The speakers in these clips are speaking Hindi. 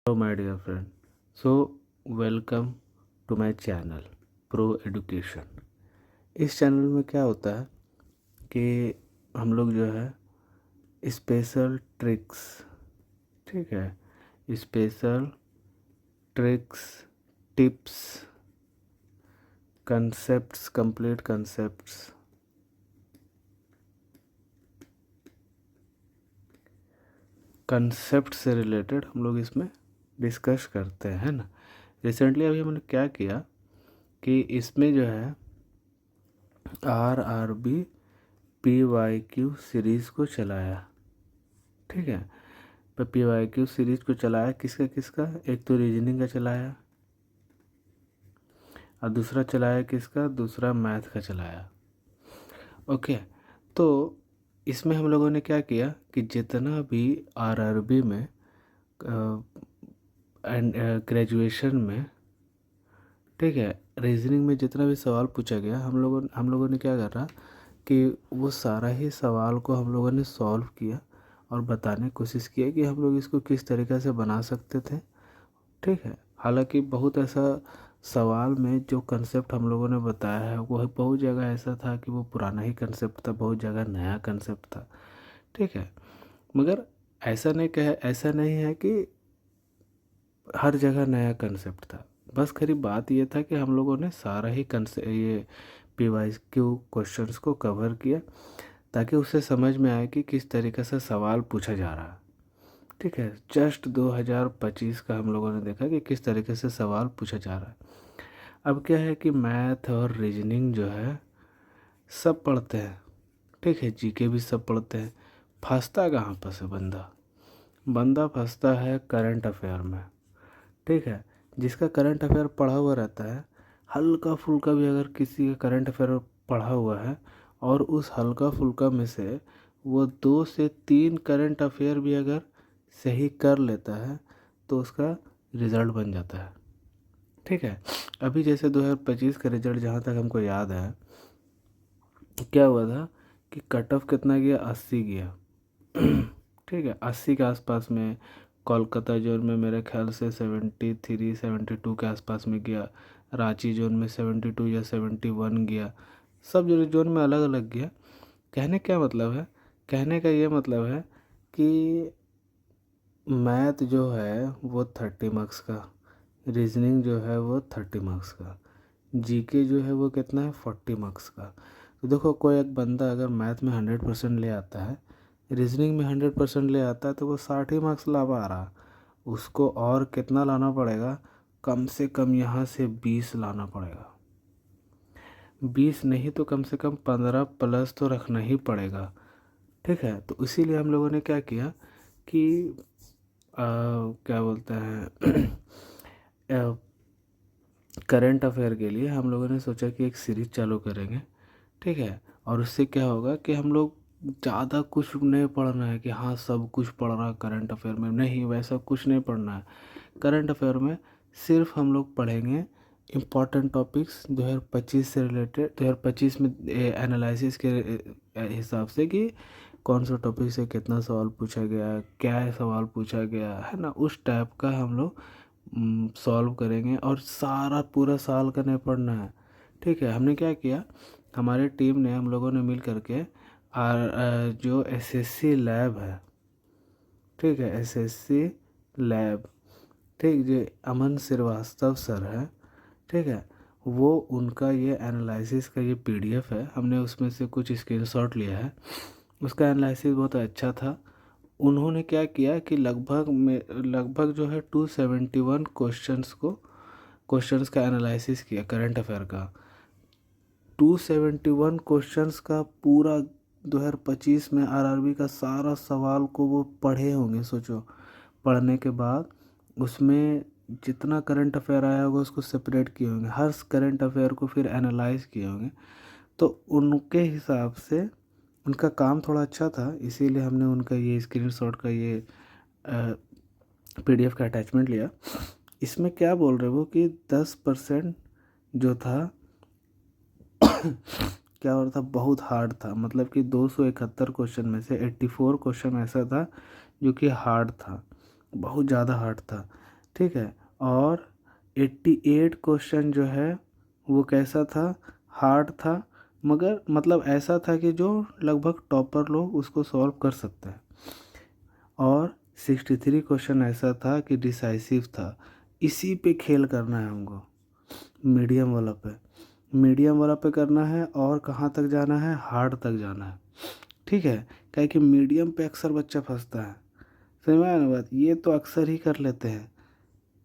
Hello my dear friend. So welcome to my channel Pro Education. इस चैनल में क्या होता है कि हम लोग जो है स्पेशल ट्रिक्स, ठीक है, special tricks, tips, concepts, complete concepts, concept से रिलेटेड हम लोग इसमें डिस्कस करते हैं ना। रिसेंटली अभी हमने क्या किया कि इसमें जो है RRB PYQ सीरीज़ को चलाया, ठीक है। पर PYQ सीरीज़ को चलाया किसका किसका, एक तो रीजनिंग का चलाया और दूसरा चलाया किसका, दूसरा मैथ का चलाया। ओके, तो इसमें हम लोगों ने क्या किया कि जितना भी RRB में ग्रेजुएशन में, ठीक है, रीजनिंग में जितना भी सवाल पूछा गया हम लोगों ने क्या करा कि वो सारा ही सवाल को हम लोगों ने सॉल्व किया और बताने की कोशिश किया कि हम लोग इसको किस तरीक़े से बना सकते थे, ठीक है। हालांकि बहुत ऐसा सवाल में जो कंसेप्ट हम लोगों ने बताया है वो बहुत जगह ऐसा था कि वो पुराना ही कंसेप्ट था, बहुत जगह नया कंसेप्ट था, ठीक है। मगर ऐसा नहीं है कि हर जगह नया कंसेप्ट था। बस खरी बात ये था कि हम लोगों ने सारा ही ये PYQ क्वेश्चंस को कवर किया ताकि उससे समझ में आए कि किस तरीके से सवाल पूछा जा रहा है, ठीक है। जस्ट 2025 का हम लोगों ने देखा कि किस तरीके से सवाल पूछा जा रहा है। अब क्या है कि मैथ और रीजनिंग जो है सब पढ़ते हैं, ठीक है, जीके भी सब पढ़ते हैं। फंसता कहाँ पर से बंदा फंसता है करंट अफेयर में, ठीक है। जिसका करंट अफेयर पढ़ा हुआ रहता है, हल्का फुल्का भी अगर किसी का करंट अफेयर पढ़ा हुआ है और उस हल्का फुल्का में से वो 2 से 3 करंट अफेयर भी अगर सही कर लेता है तो उसका रिज़ल्ट बन जाता है, ठीक है। अभी जैसे 2025 का रिज़ल्ट जहाँ तक हमको याद है, क्या हुआ था कि कट ऑफ कितना गया, 80 गया, ठीक है। 80 के आसपास में कोलकाता जोन में मेरे ख्याल से 73 72 के आसपास में गया, रांची जोन में 72 या 71 गया, सब जो जोन में अलग अलग गया। कहने का ये मतलब है कि मैथ जो है वो 30 मार्क्स का, रीजनिंग जो है वो 30 मार्क्स का, जीके जो है वो कितना है 40 मार्क्स का। तो देखो, कोई एक बंदा अगर मैथ में 100% ले आता है, रीजनिंग में 100% ले आता है, तो वो 60 ही मार्क्स ला पा रहा। उसको और कितना लाना पड़ेगा, कम से कम यहाँ से 20 लाना पड़ेगा, 20 नहीं तो कम से कम 15 प्लस तो रखना ही पड़ेगा, ठीक है। तो इसीलिए हम लोगों ने क्या किया कि क्या बोलते हैं करंट अफेयर के लिए हम लोगों ने सोचा कि एक सीरीज चालू करेंगे, ठीक है। और उससे क्या होगा कि हम लोग ज़्यादा कुछ नहीं पढ़ना है कि हाँ सब कुछ पढ़ना करंट अफेयर में, नहीं, वैसा कुछ नहीं पढ़ना है। करंट अफेयर में सिर्फ हम लोग पढ़ेंगे इम्पॉर्टेंट टॉपिक्स 2025 से रिलेटेड, 2025 में एनालिसिस के हिसाब से कि कौन सा टॉपिक से कितना सवाल पूछा गया है, क्या सवाल पूछा गया है ना, उस टाइप का हम लोग सॉल्व करेंगे। और सारा पूरा साल का नहीं पढ़ना है, ठीक है। हमने क्या किया, हमारी टीम ने, हम लोगों ने मिल करके जो SSC लैब है, ठीक है, SSC लैब, ठीक, जो अमन श्रीवास्तव सर है, ठीक है, वो उनका ये एनालिसिस का ये PDF है, हमने उसमें से कुछ स्क्रीनशॉट लिया है। उसका एनालिसिस बहुत अच्छा था। उन्होंने क्या किया कि लगभग जो है 271 क्वेश्चंस का एनालिसिस किया करंट अफेयर का। 271 क्वेश्चंस का पूरा 2025 में RRB का सारा सवाल को वो पढ़े होंगे। सोचो, पढ़ने के बाद उसमें जितना करंट अफेयर आया होगा उसको सेपरेट किए होंगे, हर करंट अफेयर को फिर एनालाइज किए होंगे। तो उनके हिसाब से उनका काम थोड़ा अच्छा था, इसीलिए हमने उनका ये स्क्रीनशॉट का ये PDF का अटैचमेंट लिया। इसमें क्या बोल रहे वो कि 10% जो था क्या हो रहा था, बहुत हार्ड था। मतलब कि 271 क्वेश्चन में से 84 क्वेश्चन ऐसा था जो कि हार्ड था, बहुत ज़्यादा हार्ड था। ठीक है। और 88 क्वेश्चन जो है वो कैसा था, हार्ड था, मगर मतलब ऐसा था कि जो लगभग टॉपर लोग उसको सॉल्व कर सकते हैं। और 63 क्वेश्चन ऐसा था कि डिसाइसिव था। इसी पे खेल करना है हमको, मीडियम वाला पे, मीडियम वाला पे करना है। और कहाँ तक जाना है, हार्ड तक जाना है। ठीक है, क्या कि मीडियम पे अक्सर बच्चा फंसता है। समझ में आया ना बात, ये तो अक्सर ही कर लेते हैं,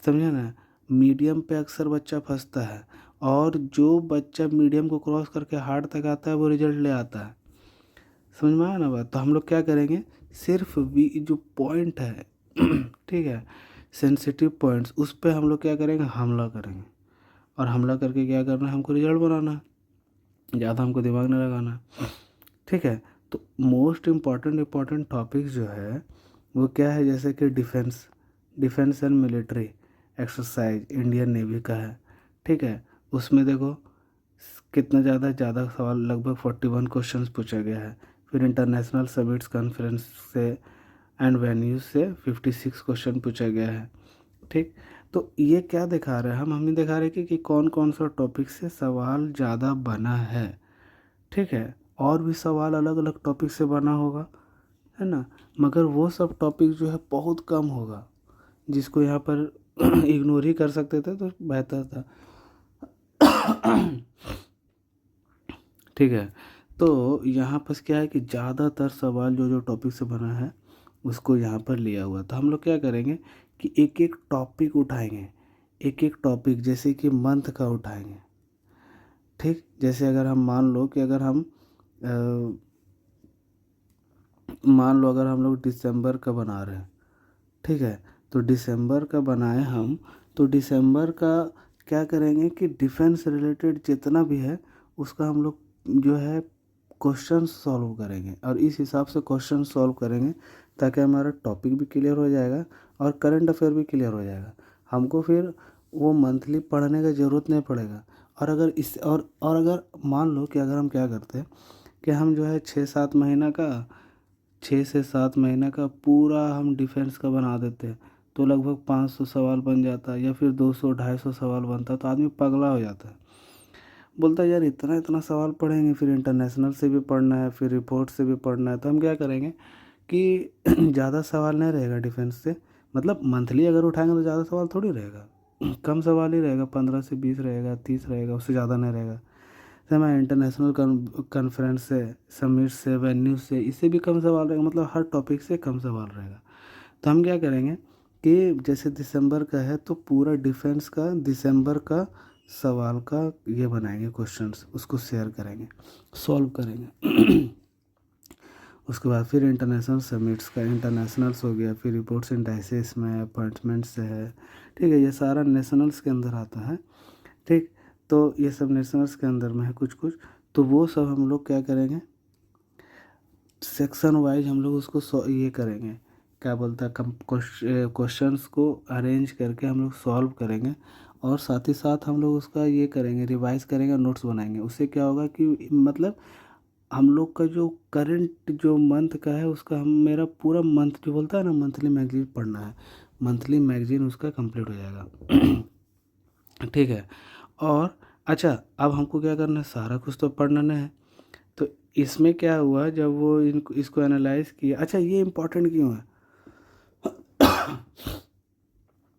समझे ना। मीडियम पे अक्सर बच्चा फंसता है, और जो बच्चा मीडियम को क्रॉस करके हार्ड तक आता है वो रिजल्ट ले आता है। समझ में आया ना बात। तो हम लोग क्या करेंगे, सिर्फ जो पॉइंट है ठीक है, सेंसिटिव पॉइंट्स, उस पर हम लोग क्या करेंगे, हमला करेंगे। और हमला करके क्या करना है, हमको रिजल्ट बनाना है, ज़्यादा हमको दिमाग नहीं लगाना है। ठीक है। तो मोस्ट इम्पॉर्टेंट टॉपिक्स जो है वो क्या है, जैसे कि defence and military exercise Indian navy का है। ठीक है। उसमें देखो कितना ज़्यादा सवाल, लगभग 41 क्वेश्चंस पूछा गया है। फिर इंटरनेशनल समिट्स कॉन्फ्रेंस से एंड वेन्यूज से 56 क्वेश्चन पूछा गया है। ठीक। तो ये क्या दिखा रहा है, हम नहीं दिखा रहे कि कौन कौन सा टॉपिक से सवाल ज़्यादा बना है। ठीक है। और भी सवाल अलग अलग टॉपिक से बना होगा, है ना, मगर वो सब टॉपिक जो है बहुत कम होगा, जिसको यहाँ पर इग्नोर ही कर सकते थे तो बेहतर था। ठीक है। तो यहाँ पर क्या है कि ज़्यादातर सवाल जो टॉपिक से बना है उसको यहाँ पर लिया हुआ। तो हम लोग क्या करेंगे कि एक एक टॉपिक उठाएंगे, एक एक टॉपिक, जैसे कि मंथ का उठाएंगे। ठीक। जैसे अगर हम मान लो कि अगर हम मान लो अगर हम लोग दिसंबर का बना रहे हैं, ठीक है, तो दिसंबर का बनाए हम, तो दिसंबर का क्या करेंगे कि डिफेंस रिलेटेड जितना भी है उसका हम लोग जो है क्वेश्चन सॉल्व करेंगे, और इस हिसाब से क्वेश्चन सॉल्व करेंगे ताकि हमारा टॉपिक भी क्लियर हो जाएगा और करंट अफेयर भी क्लियर हो जाएगा। हमको फिर वो मंथली पढ़ने का ज़रूरत नहीं पड़ेगा। और अगर इस और अगर मान लो कि अगर हम क्या करते हैं कि हम जो है 6 से 7 महीना का पूरा हम डिफेंस का बना देते हैं, तो लगभग 500 सवाल बन जाता है, या फिर 200-250 सवाल बनता है। तो आदमी पगला हो जाता है, बोलता है यार इतना इतना सवाल पढ़ेंगे, फिर इंटरनेशनल से भी पढ़ना है, फिर रिपोर्ट से भी पढ़ना है। तो हम क्या करेंगे कि ज़्यादा सवाल नहीं रहेगा डिफेंस से, मतलब मंथली अगर उठाएंगे तो ज़्यादा सवाल थोड़ी रहेगा, कम सवाल ही रहेगा, 15 से 20 रहेगा, 30 रहेगा, उससे ज़्यादा नहीं रहेगा। मैं इंटरनेशनल कॉन्फ्रेंस से, समिट से, वेन्यू से, इससे भी कम सवाल रहेगा, मतलब हर टॉपिक से कम सवाल रहेगा। तो हम क्या करेंगे कि जैसे दिसंबर का है तो पूरा डिफेंस का दिसंबर का सवाल का ये बनाएंगे क्वेश्चंस, उसको शेयर करेंगे, सॉल्व करेंगे। उसके बाद फिर इंटरनेशनल समिट्स का, इंटरनेशनल्स हो गया, फिर रिपोर्ट्स एंड डाइसेस में, अपॉइंटमेंट्स से है। ठीक है, ये सारा नेशनल्स के अंदर आता है। ठीक। तो ये सब नेशनल्स के अंदर में है कुछ कुछ, तो वो सब हम लोग क्या करेंगे, सेक्शन वाइज हम लोग उसको ये करेंगे, क्या बोलता है, क्वेश्चंस को अरेंज करके हम लोग सॉल्व करेंगे। और साथ ही साथ हम लोग उसका ये करेंगे, रिवाइज करेंगे, नोट्स बनाएंगे। उससे क्या होगा कि मतलब हम लोग का जो करंट जो मंथ का है उसका, हम मेरा पूरा मंथ जो बोलता है ना, मंथली मैगजीन पढ़ना है, मंथली मैगजीन उसका कंप्लीट हो जाएगा। ठीक है। और अच्छा, अब हमको क्या करना है, सारा कुछ तो पढ़ना नहीं है। तो इसमें क्या हुआ, जब वो इनको इसको एनालाइज किया, अच्छा ये इम्पोर्टेंट क्यों है,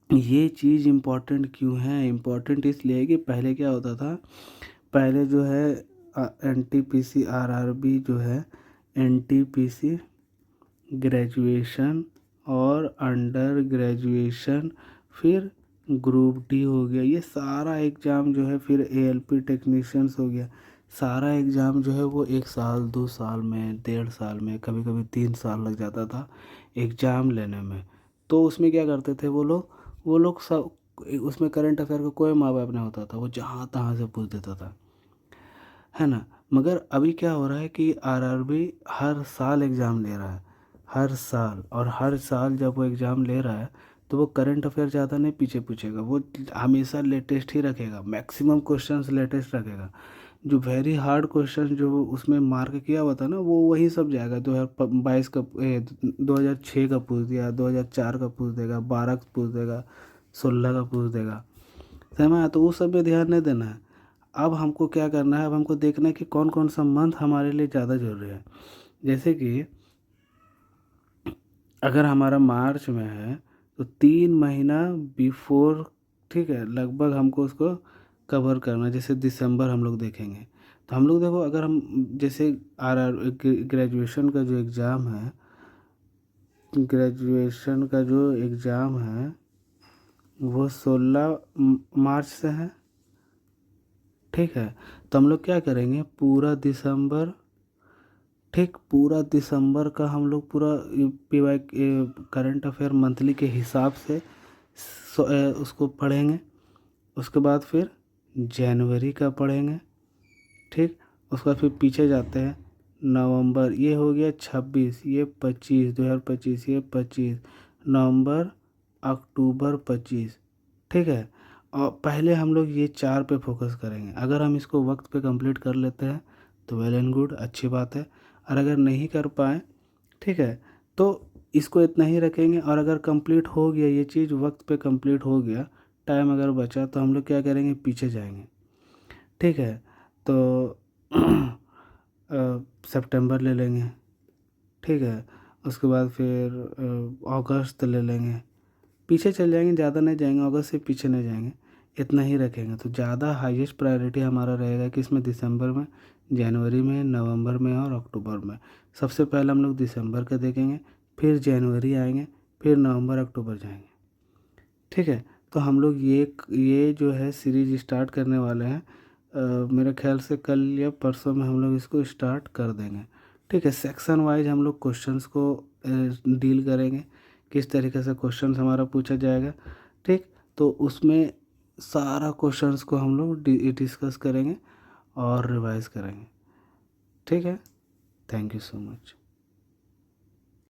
ये चीज़ इम्पोर्टेंट क्यों है, इम्पोर्टेंट इसलिए कि पहले क्या होता था, पहले जो है NTPC RRB जो है, NTPC ग्रेजुएशन और अंडर ग्रेजुएशन, फिर ग्रुप डी हो गया, ये सारा एग्ज़ाम जो है, फिर ALP टेक्नीशियंस हो गया, सारा एग्ज़ाम जो है वो 1 साल 2 साल में, 1.5 साल में, कभी कभी 3 साल लग जाता था एग्ज़ाम लेने में। तो उसमें क्या करते थे वो लोग सब, उसमें करंट अफेयर का कोई माँ बाप नहीं होता था, वो जहाँ तहाँ से पूछ देता था, है ना। मगर अभी क्या हो रहा है कि RRB हर साल एग्ज़ाम ले रहा है, हर साल, और हर साल जब वो एग्ज़ाम ले रहा है तो वो करंट अफेयर ज़्यादा नहीं पीछे पूछेगा, वो हमेशा लेटेस्ट ही रखेगा, मैक्सिमम क्वेश्चंस लेटेस्ट रखेगा। जो वेरी हार्ड क्वेश्चन जो उसमें मार्क किया हुआ था ना, वो वही सब जाएगा। 2022 का 2006 का पूछ दिया, 2004 का पूछ देगा, 12 का पूछ देगा, 16 का पूछ देगा, समझ में आया? तो उस सब पे ध्यान नहीं देना है। अब हमको क्या करना है, अब हमको देखना है कि कौन कौन सा मंथ हमारे लिए ज़्यादा जरूरी है। जैसे कि अगर हमारा मार्च में है तो 3 महीना बिफोर, ठीक है, लगभग हमको उसको कवर करना है। जैसे दिसंबर हम लोग देखेंगे, तो हम लोग देखो, अगर हम जैसे आर ग्रेजुएशन का जो एग्ज़ाम है, ग्रेजुएशन का जो एग्ज़ाम है वो 16 मार्च से है, ठीक है। तो हम लोग क्या करेंगे, पूरा दिसंबर, ठीक, पूरा दिसंबर का हम लोग पूरा पीवाई करंट अफेयर मंथली के हिसाब से उसको पढ़ेंगे। उसके बाद फिर जनवरी का पढ़ेंगे, ठीक। उसके बाद फिर पीछे जाते हैं, नवंबर, ये हो गया 26, ये 25, 2025, ये 25, नवंबर, अक्टूबर 25, ठीक है। और पहले हम लोग ये 4 पे फोकस करेंगे। अगर हम इसको वक्त पे कंप्लीट कर लेते हैं तो वेल एंड गुड, अच्छी बात है। और अगर नहीं कर पाए, ठीक है, तो इसको इतना ही रखेंगे। और अगर कंप्लीट हो गया ये चीज़, वक्त पे कंप्लीट हो गया, टाइम अगर बचा, तो हम लोग क्या करेंगे, पीछे जाएंगे, ठीक है। तो सितंबर ले लेंगे, ठीक है। उसके बाद फिर अगस्त ले लेंगे, पीछे चल जाएंगे, ज़्यादा नहीं जाएंगे, अगस्त से पीछे नहीं जाएंगे, इतना ही रखेंगे। तो ज़्यादा हाईएस्ट प्रायोरिटी हमारा रहेगा कि इसमें दिसंबर में, जनवरी में, नवंबर में और अक्टूबर में। सबसे पहले हम लोग दिसंबर का देखेंगे, फिर जनवरी आएंगे, फिर नवंबर अक्टूबर जाएंगे, ठीक है। तो हम लोग ये जो है सीरीज स्टार्ट करने वाले हैं। मेरे ख्याल से कल या परसों में हम लोग इसको स्टार्ट कर देंगे, ठीक है। सेक्शन वाइज हम लोग क्वेश्चंस को डील करेंगे, किस तरीके से क्वेश्चंस हमारा पूछा जाएगा, ठीक। तो उसमें सारा क्वेश्चंस को हम लोग डिस्कस करेंगे और रिवाइज करेंगे, ठीक है। Thank you so much.